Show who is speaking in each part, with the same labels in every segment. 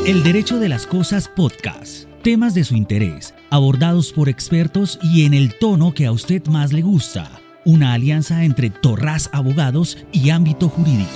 Speaker 1: El Derecho de las Cosas Podcast. Temas de su interés, abordados por expertos y en el tono que a usted más le gusta. Una alianza entre Torras Abogados y Ámbito Jurídico.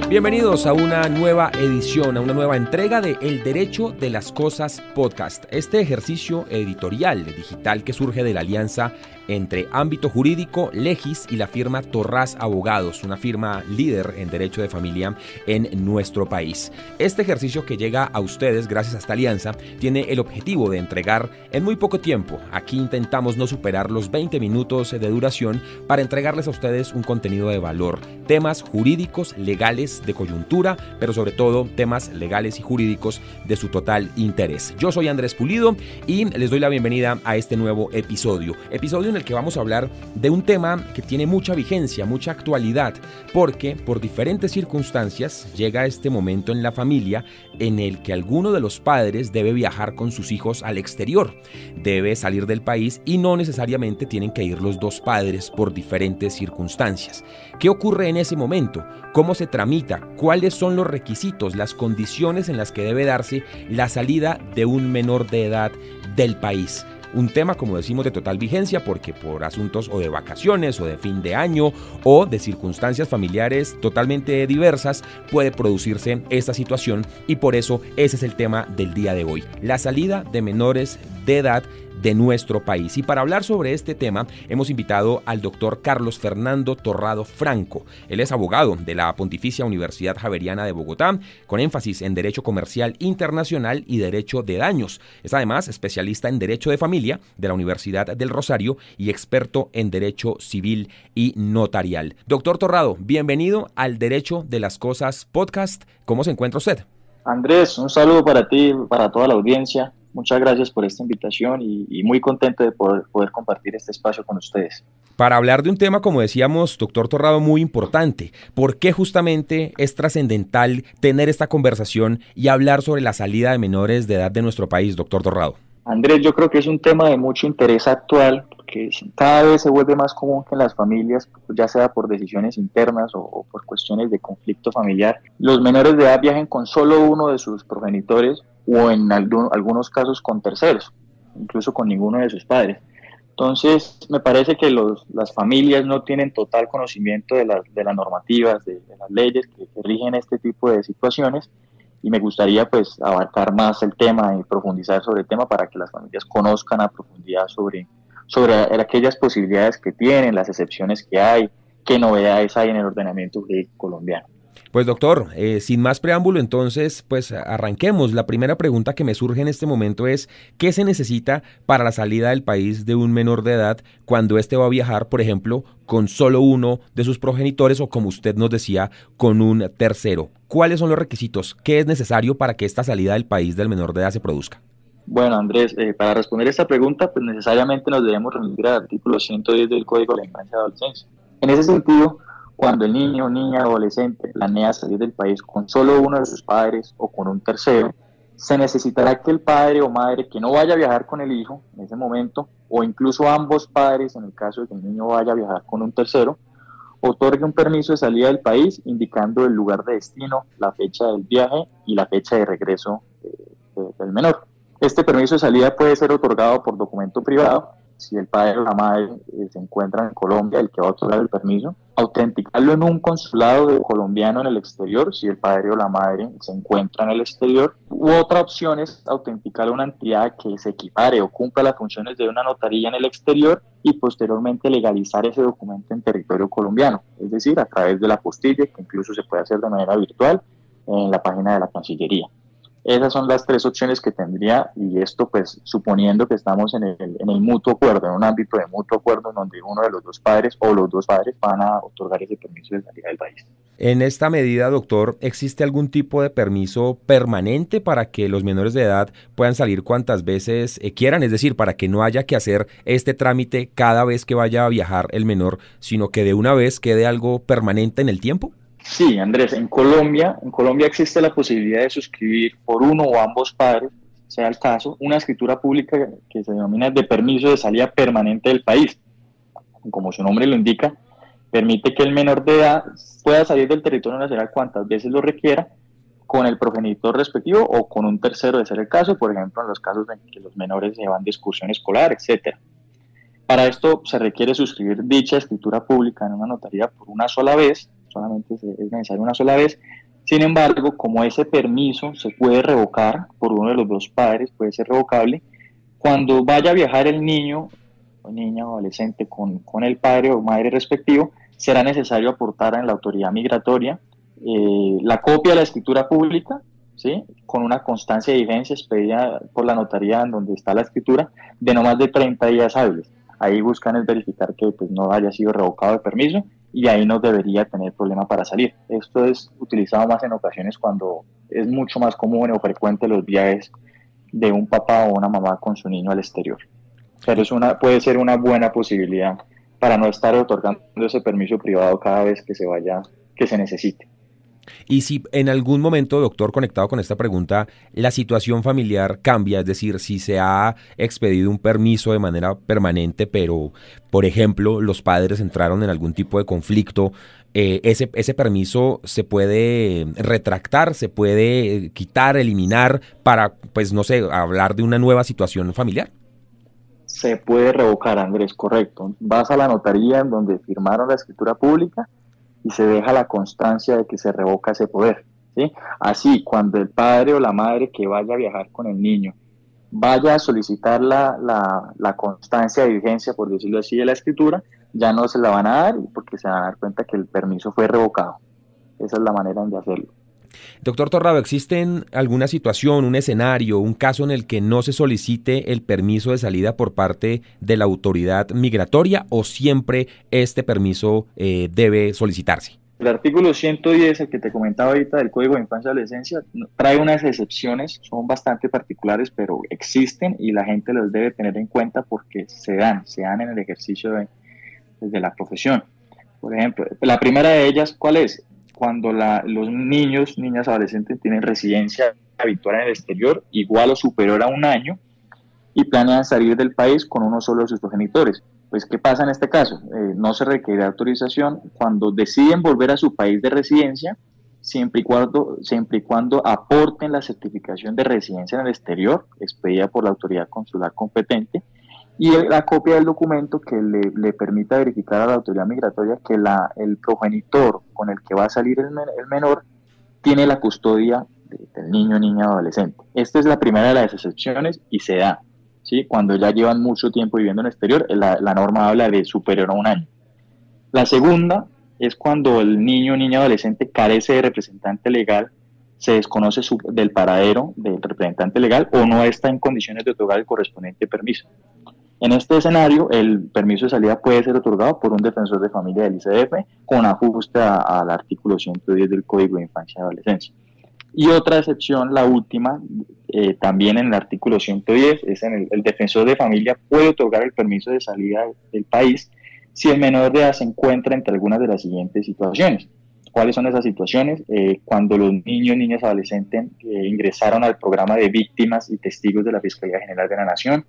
Speaker 2: Bienvenidos a una nueva edición, a una nueva entrega de El Derecho de las Cosas Podcast. Este ejercicio editorial digital que surge de la alianza entre Ámbito Jurídico, Legis y la firma Torras Abogados, una firma líder en derecho de familia en nuestro país. Este ejercicio que llega a ustedes gracias a esta alianza tiene el objetivo de entregar en muy poco tiempo. Aquí intentamos no superar los 20 minutos de duración para entregarles a ustedes un contenido de valor, temas jurídicos, legales, de coyuntura, pero sobre todo temas legales y jurídicos de su total interés. Yo soy Andrés Pulido y les doy la bienvenida a este nuevo episodio en el que vamos a hablar de un tema que tiene mucha vigencia, mucha actualidad, porque por diferentes circunstancias llega este momento en la familia en el que alguno de los padres debe viajar con sus hijos al exterior, debe salir del país y no necesariamente tienen que ir los dos padres por diferentes circunstancias. ¿Qué ocurre en ese momento? ¿Cómo se tramita? ¿Cuáles son los requisitos, las condiciones en las que debe darse la salida de un menor de edad del país? Un tema, como decimos, de total vigencia porque por asuntos o de vacaciones o de fin de año o de circunstancias familiares totalmente diversas puede producirse esta situación y por eso ese es el tema del día de hoy, la salida de menores de edad de nuestro país. Y para hablar sobre este tema hemos invitado al doctor Carlos Fernando Torrado Franco. Él es abogado de la Pontificia Universidad Javeriana de Bogotá, con énfasis en Derecho Comercial Internacional y Derecho de Daños. Es además especialista en Derecho de Familia de la Universidad del Rosario y experto en Derecho Civil y Notarial. Doctor Torrado, bienvenido al Derecho de las Cosas Podcast. ¿Cómo se encuentra usted?
Speaker 3: Andrés, un saludo para ti, para toda la audiencia. Muchas gracias por esta invitación y muy contento de poder compartir este espacio con ustedes.
Speaker 2: Para hablar de un tema, como decíamos, doctor Torrado, muy importante. ¿Por qué justamente es trascendental tener esta conversación y hablar sobre la salida de menores de edad de nuestro país, doctor Torrado?
Speaker 3: Andrés, yo creo que es un tema de mucho interés actual, porque cada vez se vuelve más común que en las familias, ya sea por decisiones internas o por cuestiones de conflicto familiar, los menores de edad viajen con solo uno de sus progenitores o en algunos casos con terceros, incluso con ninguno de sus padres. Entonces, me parece que las familias no tienen total conocimiento de las normativas, de las leyes que rigen este tipo de situaciones, y me gustaría pues abarcar más el tema y profundizar sobre el tema para que las familias conozcan a profundidad sobre aquellas posibilidades que tienen, las excepciones que hay, qué novedades hay en el ordenamiento jurídico colombiano.
Speaker 2: Pues doctor, sin más preámbulo entonces, pues arranquemos. La primera pregunta que me surge en este momento es, ¿qué se necesita para la salida del país de un menor de edad cuando éste va a viajar, por ejemplo, con solo uno de sus progenitores o, como usted nos decía, con un tercero? ¿Cuáles son los requisitos? ¿Qué es necesario para que esta salida del país del menor de edad se produzca?
Speaker 3: Bueno, Andrés, para responder esta pregunta, pues necesariamente nos debemos remitir al artículo 110 del Código de la Infancia y Adolescencia. En ese sentido, cuando el niño, niña, adolescente planea salir del país con solo uno de sus padres o con un tercero, se necesitará que el padre o madre que no vaya a viajar con el hijo en ese momento, o incluso ambos padres, en el caso de que el niño vaya a viajar con un tercero, otorgue un permiso de salida del país indicando el lugar de destino, la fecha del viaje y la fecha de regreso del menor. Este permiso de salida puede ser otorgado por documento privado, si el padre o la madre se encuentran en Colombia, el que va a otorgar el permiso, autenticarlo en un consulado colombiano en el exterior, si el padre o la madre se encuentra en el exterior, u otra opción es autenticarlo en una entidad que se equipare o cumpla las funciones de una notaría en el exterior y posteriormente legalizar ese documento en territorio colombiano, es decir, a través de la apostilla, que incluso se puede hacer de manera virtual en la página de la Cancillería. Esas son las tres opciones que tendría, y esto pues suponiendo que estamos en el mutuo acuerdo, en un ámbito de mutuo acuerdo en donde uno de los dos padres o los dos padres van a otorgar ese permiso de salida del país.
Speaker 2: En esta medida, doctor, ¿existe algún tipo de permiso permanente para que los menores de edad puedan salir cuantas veces quieran? Es decir, para que no haya que hacer este trámite cada vez que vaya a viajar el menor, sino que de una vez quede algo permanente en el tiempo.
Speaker 3: Sí, Andrés, en Colombia existe la posibilidad de suscribir por uno o ambos padres, sea el caso, una escritura pública que se denomina de permiso de salida permanente del país. Como su nombre lo indica, permite que el menor de edad pueda salir del territorio nacional cuantas veces lo requiera, con el progenitor respectivo o con un tercero de ser el caso, por ejemplo, en los casos en que los menores se van de excursión escolar, etc. Para esto se requiere suscribir dicha escritura pública en una notaría por una sola vez, solamente es necesario una sola vez. Sin embargo, como ese permiso se puede revocar por uno de los dos padres, puede ser revocable, cuando vaya a viajar el niño o niña o adolescente con el padre o madre respectivo, será necesario aportar en la autoridad migratoria la copia de la escritura pública, ¿sí?, con una constancia de vigencia expedida por la notaría en donde está la escritura, de no más de 30 días hábiles. Ahí buscan es verificar que pues, no haya sido revocado el permiso y ahí no debería tener problema para salir. Esto es utilizado más en ocasiones cuando es mucho más común o frecuente los viajes de un papá o una mamá con su niño al exterior. Pero puede ser una buena posibilidad para no estar otorgando ese permiso privado cada vez que se necesite.
Speaker 2: Y si en algún momento, doctor, conectado con esta pregunta, la situación familiar cambia, es decir, si se ha expedido un permiso de manera permanente, pero, por ejemplo, los padres entraron en algún tipo de conflicto, ese permiso se puede retractar, se puede quitar, eliminar para, pues, no sé, hablar de una nueva situación familiar.
Speaker 3: Se puede revocar, Andrés, correcto. Vas a la notaría en donde firmaron la escritura pública y se deja la constancia de que se revoca ese poder, ¿sí? Así, cuando el padre o la madre que vaya a viajar con el niño vaya a solicitar la constancia de vigencia, por decirlo así, de la escritura, ya no se la van a dar porque se van a dar cuenta que el permiso fue revocado. Esa es la manera de hacerlo.
Speaker 2: Doctor Torrado, ¿existe alguna situación, un escenario, un caso en el que no se solicite el permiso de salida por parte de la autoridad migratoria o siempre este permiso debe solicitarse?
Speaker 3: El artículo 110, el que te comentaba ahorita del Código de Infancia y Adolescencia, trae unas excepciones, son bastante particulares, pero existen y la gente los debe tener en cuenta porque se dan en el ejercicio de la profesión. Por ejemplo, la primera de ellas, ¿cuál es? Cuando los niños, niñas, adolescentes tienen residencia habitual en el exterior, igual o superior a un año, y planean salir del país con uno solo de sus progenitores. Pues, ¿qué pasa en este caso? No se requiere autorización cuando deciden volver a su país de residencia, siempre y cuando aporten la certificación de residencia en el exterior, expedida por la autoridad consular competente, y la copia del documento que le permita verificar a la autoridad migratoria que el progenitor con el que va a salir el menor tiene la custodia del niño, niña o adolescente. Esta es la primera de las excepciones y se da, ¿sí?, cuando ya llevan mucho tiempo viviendo en el exterior. La norma habla de superior a un año. La segunda es cuando el niño, niña o adolescente carece de representante legal, se desconoce del paradero del representante legal o no está en condiciones de otorgar el correspondiente permiso. En este escenario, el permiso de salida puede ser otorgado por un defensor de familia del ICF con ajuste al artículo 110 del Código de Infancia y Adolescencia. Y otra excepción, la última, también en el artículo 110, es el defensor de familia puede otorgar el permiso de salida del país si el menor de edad se encuentra entre algunas de las siguientes situaciones. ¿Cuáles son esas situaciones? Cuando los niños, niñas, adolescentes ingresaron al programa de víctimas y testigos de la Fiscalía General de la Nación,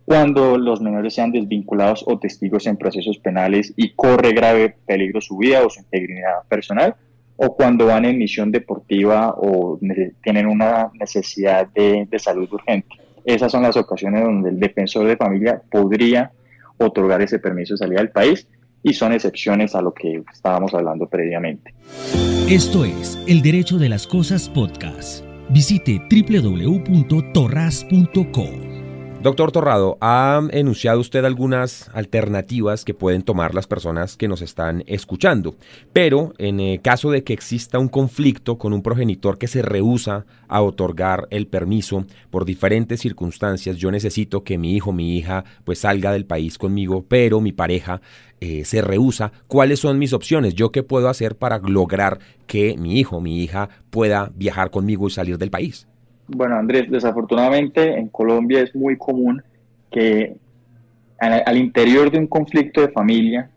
Speaker 3: cuando los menores sean desvinculados o testigos en procesos penales y corre grave peligro su vida o su integridad personal, o cuando van en misión deportiva o tienen una necesidad de salud urgente. Esas son las ocasiones donde el defensor de familia podría otorgar ese permiso de salida del país y son excepciones a lo que estábamos hablando previamente.
Speaker 1: Esto es El Derecho de las Cosas Podcast. Visite www.torras.co.
Speaker 2: Doctor Torrado, ha enunciado usted algunas alternativas que pueden tomar las personas que nos están escuchando, pero en caso de que exista un conflicto con un progenitor que se rehúsa a otorgar el permiso por diferentes circunstancias, yo necesito que mi hijo, mi hija, pues salga del país conmigo, pero mi pareja se rehúsa, ¿cuáles son mis opciones? ¿Yo qué puedo hacer para lograr que mi hijo, mi hija pueda viajar conmigo y salir del país?
Speaker 3: Bueno, Andrés, desafortunadamente en Colombia es muy común que al interior de un conflicto de familia,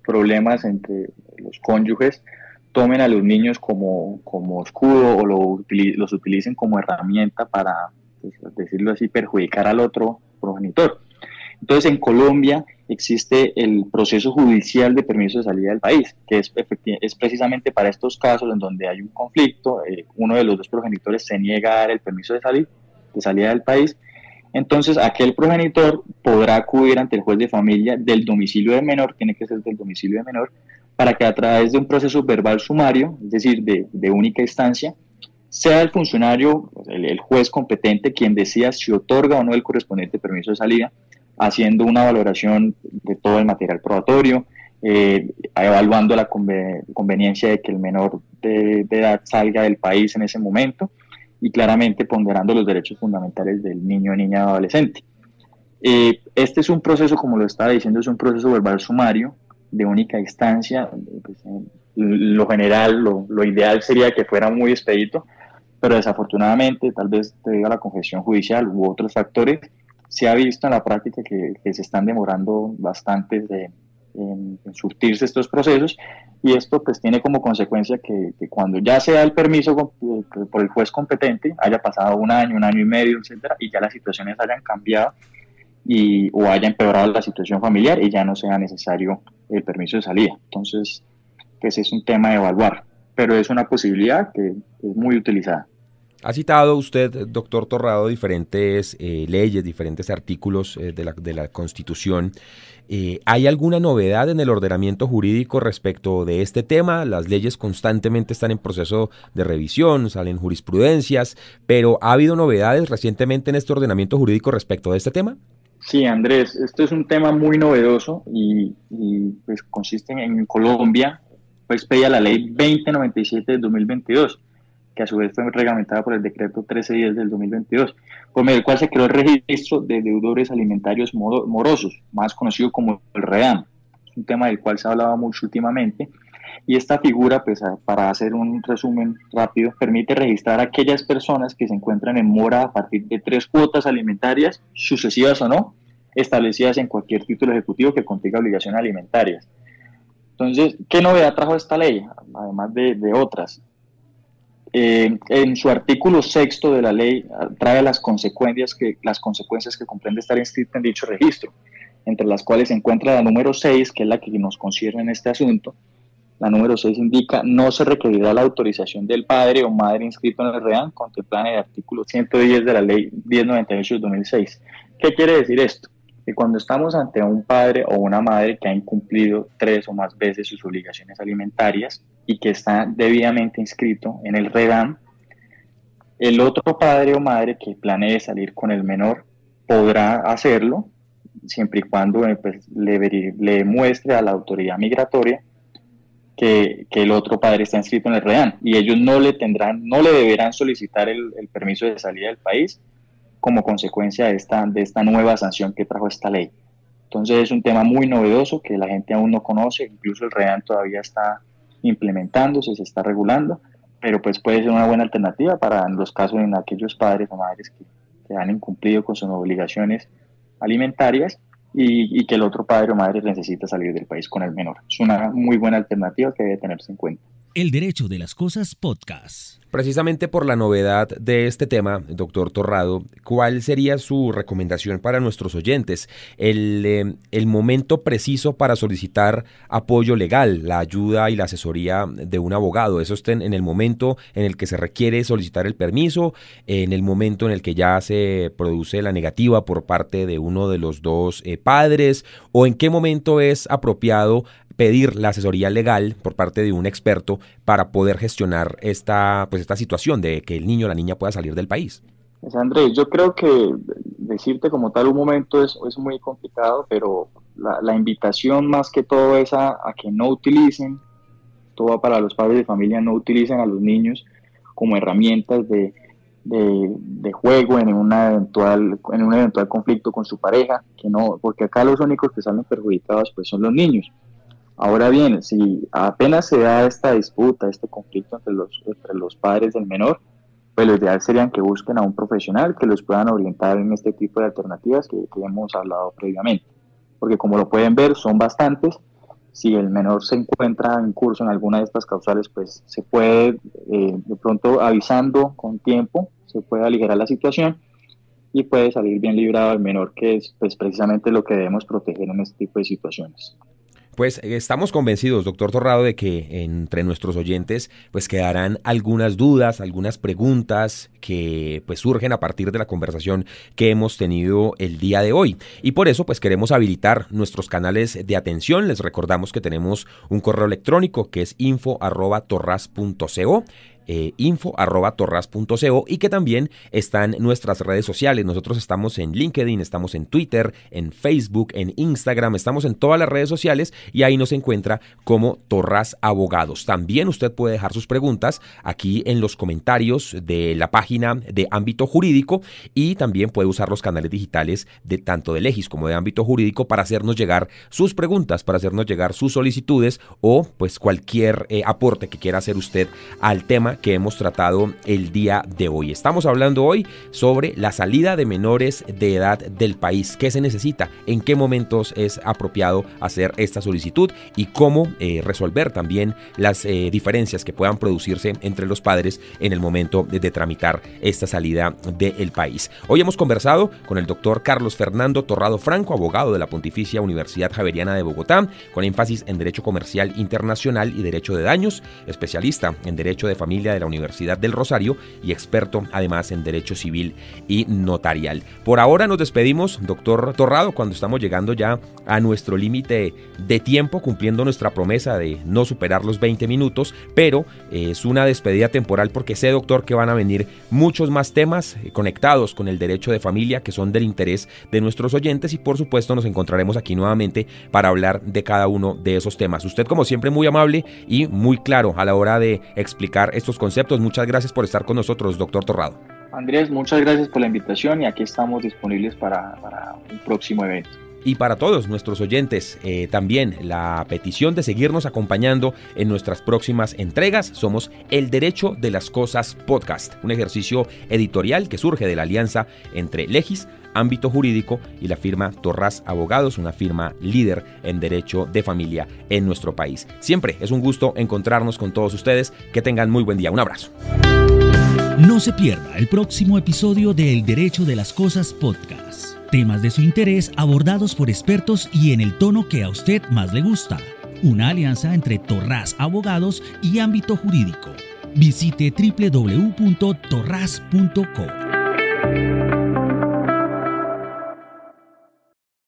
Speaker 3: problemas entre los cónyuges, tomen a los niños como escudo o los utilicen como herramienta para, pues, decirlo así, perjudicar al otro progenitor. Entonces, en Colombia existe el proceso judicial de permiso de salida del país, que es precisamente para estos casos en donde hay un conflicto, uno de los dos progenitores se niega a dar el permiso de salida del país. Entonces, aquel progenitor podrá acudir ante el juez de familia del domicilio del menor, tiene que ser del domicilio del menor, para que a través de un proceso verbal sumario, es decir, de única instancia, sea el funcionario, el juez competente, quien decida si otorga o no el correspondiente permiso de salida, haciendo una valoración de todo el material probatorio, evaluando la conveniencia de que el menor de edad salga del país en ese momento y claramente ponderando los derechos fundamentales del niño, niña o adolescente. Este es un proceso, como lo estaba diciendo, es un proceso verbal sumario de única instancia. Pues, lo general, lo ideal sería que fuera muy expedito, pero desafortunadamente, tal vez debido a la congestión judicial u otros factores, se ha visto en la práctica que se están demorando bastante en surtirse estos procesos, y esto pues tiene como consecuencia que cuando ya se da el permiso por el juez competente, haya pasado un año y medio, etcétera, y ya las situaciones hayan cambiado o haya empeorado la situación familiar y ya no sea necesario el permiso de salida. Entonces, pues es un tema de evaluar, pero es una posibilidad que es muy utilizada.
Speaker 2: Ha citado usted, doctor Torrado, diferentes leyes, diferentes artículos de la Constitución. ¿Hay alguna novedad en el ordenamiento jurídico respecto de este tema? Las leyes constantemente están en proceso de revisión, salen jurisprudencias, pero ¿ha habido novedades recientemente en este ordenamiento jurídico respecto de este tema?
Speaker 3: Sí, Andrés, esto es un tema muy novedoso y pues consiste en Colombia, fue expedida la ley 2097 del 2022, que a su vez fue reglamentada por el decreto 1310 del 2022, por medio del cual se creó el registro de deudores alimentarios morosos, más conocido como el REAM. Es un tema del cual se ha hablado mucho últimamente, y esta figura, pues, para hacer un resumen rápido, permite registrar a aquellas personas que se encuentran en mora a partir de 3 cuotas alimentarias, sucesivas o no, establecidas en cualquier título ejecutivo que contenga obligaciones alimentarias. Entonces, ¿qué novedad trajo esta ley? Además de otras. En su artículo 6 de la ley trae las consecuencias que comprende estar inscrito en dicho registro, entre las cuales se encuentra la número 6, que es la que nos concierne en este asunto. La número 6 indica: no se requerirá la autorización del padre o madre inscrito en el REAN, contemplada en el artículo 110 de la ley 1098 del 2006. ¿Qué quiere decir esto? Que cuando estamos ante un padre o una madre que ha incumplido 3 o más veces sus obligaciones alimentarias y que está debidamente inscrito en el REDAM, el otro padre o madre que planee salir con el menor podrá hacerlo siempre y cuando pues, le muestre a la autoridad migratoria que el otro padre está inscrito en el REDAM, y ellos no le deberán solicitar el permiso de salida del país como consecuencia de esta nueva sanción que trajo esta ley. Entonces es un tema muy novedoso que la gente aún no conoce, incluso el REAN todavía está implementándose, se está regulando, pero pues puede ser una buena alternativa para los casos en aquellos padres o madres que han incumplido con sus obligaciones alimentarias y que el otro padre o madre necesita salir del país con el menor. Es una muy buena alternativa que debe tenerse en cuenta.
Speaker 1: El Derecho de las Cosas Podcast.
Speaker 2: Precisamente por la novedad de este tema, doctor Torrado, ¿cuál sería su recomendación para nuestros oyentes? El momento preciso para solicitar apoyo legal, la ayuda y la asesoría de un abogado. ¿Eso está en el momento en el que se requiere solicitar el permiso, en el momento en el que ya se produce la negativa por parte de uno de los dos padres, o en qué momento es apropiado pedir la asesoría legal por parte de un experto para poder gestionar esta situación de que el niño o la niña pueda salir del país?
Speaker 3: Pues Andrés, yo creo que decirte como tal un momento es muy complicado, pero la invitación más que todo es a que no utilicen, todo para los padres de familia, no utilicen a los niños como herramientas de juego en un eventual conflicto con su pareja, que no, porque acá los únicos que salen perjudicados pues son los niños. Ahora bien, si apenas se da esta disputa, este conflicto entre los padres del menor, pues lo ideal sería que busquen a un profesional que los puedan orientar en este tipo de alternativas que hemos hablado previamente. Porque como lo pueden ver, son bastantes. Si el menor se encuentra en curso en alguna de estas causales, pues se puede, de pronto avisando con tiempo, se puede aligerar la situación. y puede salir bien librado el menor, que es pues, precisamente lo que debemos proteger en este tipo de situaciones.
Speaker 2: Pues estamos convencidos, doctor Torrado, de que entre nuestros oyentes pues quedarán algunas dudas, algunas preguntas que pues surgen a partir de la conversación que hemos tenido el día de hoy. Y por eso pues queremos habilitar nuestros canales de atención. Les recordamos que tenemos un correo electrónico que es info@torras.co. info@torras.co, y que también están nuestras redes sociales. Nosotros estamos en LinkedIn, estamos en Twitter, en Facebook, en Instagram, estamos en todas las redes sociales y ahí nos encuentra como Torras Abogados. También usted puede dejar sus preguntas aquí en los comentarios de la página de Ámbito Jurídico, y también puede usar los canales digitales de tanto de Legis como de Ámbito Jurídico para hacernos llegar sus preguntas, para hacernos llegar sus solicitudes o pues cualquier aporte que quiera hacer usted al tema que hemos tratado el día de hoy. Estamos hablando hoy sobre la salida de menores de edad del país. ¿Qué se necesita? ¿En qué momentos es apropiado hacer esta solicitud? Y cómo resolver también las diferencias que puedan producirse entre los padres en el momento de tramitar esta salida del país. Hoy hemos conversado con el doctor Carlos Fernando Torrado Franco, abogado de la Pontificia Universidad Javeriana de Bogotá, con énfasis en Derecho Comercial Internacional y Derecho de Daños, especialista en Derecho de Familia de la Universidad del Rosario y experto además en Derecho Civil y Notarial. Por ahora nos despedimos, doctor Torrado, cuando estamos llegando ya a nuestro límite de tiempo, cumpliendo nuestra promesa de no superar los 20 minutos, pero es una despedida temporal porque sé, doctor, que van a venir muchos más temas conectados con el derecho de familia que son del interés de nuestros oyentes, y por supuesto nos encontraremos aquí nuevamente para hablar de cada uno de esos temas. Usted, como siempre, muy amable y muy claro a la hora de explicar estos conceptos. Muchas gracias por estar con nosotros, doctor Torrado.
Speaker 3: Andrés, muchas gracias por la invitación y aquí estamos disponibles para un próximo evento.
Speaker 2: Y para todos nuestros oyentes, también la petición de seguirnos acompañando en nuestras próximas entregas. Somos El Derecho de las Cosas Podcast, un ejercicio editorial que surge de la alianza entre Legis, Ámbito Jurídico y la firma Torras Abogados, una firma líder en derecho de familia en nuestro país. Siempre es un gusto encontrarnos con todos ustedes. Que tengan muy buen día. Un abrazo.
Speaker 1: No se pierda el próximo episodio de El Derecho de las Cosas Podcast. Temas de su interés abordados por expertos y en el tono que a usted más le gusta. Una alianza entre Torras Abogados y Ámbito Jurídico. Visite www.torras.co.